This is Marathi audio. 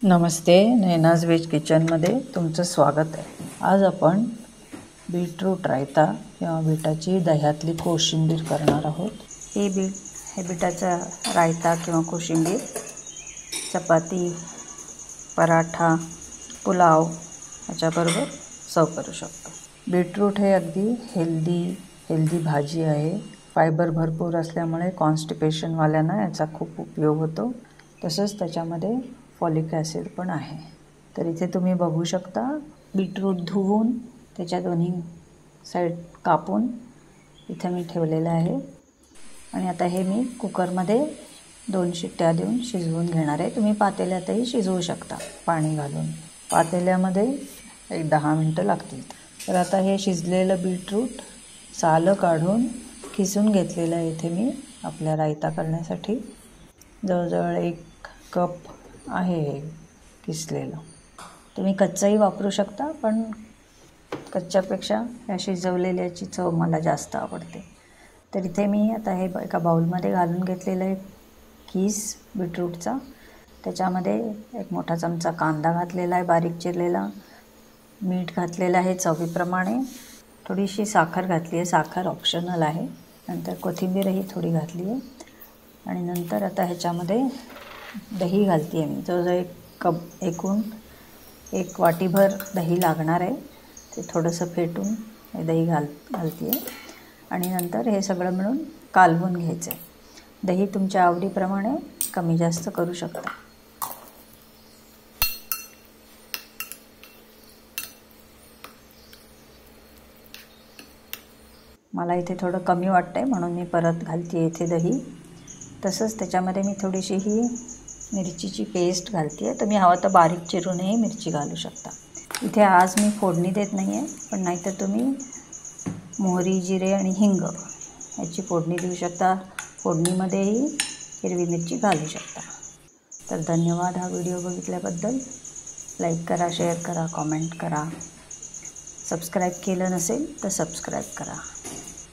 नमस्ते, नैनाज व्हेज किचनमध्ये तुमचं स्वागत आहे। आज आपण बीटरूट रायता किंवा बीटाची दह्यातली कोशिंबीर करणार आहोत। हे बीटाचा रायता किंवा कोशिंबीर चपाती, पराठा, पुलाव याच्याबरोबर सर्व करू शकतो। बीटरूट हे अगदी हेल्दी भाजी आहे। फायबर भरपूर असल्यामुळे कॉन्स्टिपेशनवाल्यांना याचा खूप उपयोग होतो। तसंच त्याच्यामध्ये फॉलिक ॲसिड पण आहे। तर इथे तुम्ही बघू शकता बीटरूट धुवून त्याच्या दोन्ही साईड कापून इथे मी ठेवलेलं आहे आणि आता हे मी कुकरमध्ये 2 शिट्ट्या देऊन शिजवून घेणार आहे। तुम्ही पातेल्यातही शिजवू शकता पाणी घालून। पातेल्यामध्ये एक 10 मिनिटं लागतील। तर आता हे शिजलेलं बीटरूट सालं काढून किसून घेतलेलं आहे इथे मी आपल्या रायता करण्यासाठी। जवळजवळ 1 कप आहे हे किसलेलं। तुम्ही कच्चाही वापरू शकता, पण कच्च्यापेक्षा या शिजवलेल्याची चव मला जास्त आवडते। तर इथे मी आता हे एका बाउलमध्ये घालून घेतलेलं आहे किस बीटरूटचा। त्याच्यामध्ये 1 मोठा चमचा कांदा घातलेला आहे बारीक चिरलेला, मीठ घातलेलं आहे चवीप्रमाणे, थोडीशी साखर घातली आहे, साखर ऑप्शनल आहे, नंतर कोथिंबीरही थोडी घातली आहे आणि नंतर आता ह्याच्यामध्ये दही घालते आहे मी। जवळजवळ 1 कप एकूण 1 वाटीभर दही लागणार आहे। ते थोडंसं फेटून हे दही घालते आहे आणि नंतर हे सगळं मिळून कालवून घ्यायचं आहे। दही तुमच्या आवडीप्रमाणे कमी जास्त करू शकता। मला इथे थोडं कमी वाटतंय म्हणून मी परत घालते आहे इथे दही। तसंच त्याच्यामध्ये मी थोडीशी ही मिरचीची पेस्ट घालते आहे। तुम्ही हवं तर बारीक चिरूनही मिरची घालू शकता। इथे आज मी फोडणी देत नाही आहे, पण नाहीतर तुम्ही मोहरी, जिरे आणि हिंग याची फोडणी देऊ शकता। फोडणीमध्येही हिरवी मिरची घालू शकता। तर धन्यवाद हा व्हिडिओ बघितल्याबद्दल। लाईक करा, शेअर करा, कॉमेंट करा। सबस्क्राईब केलं नसेल तर सबस्क्राईब करा।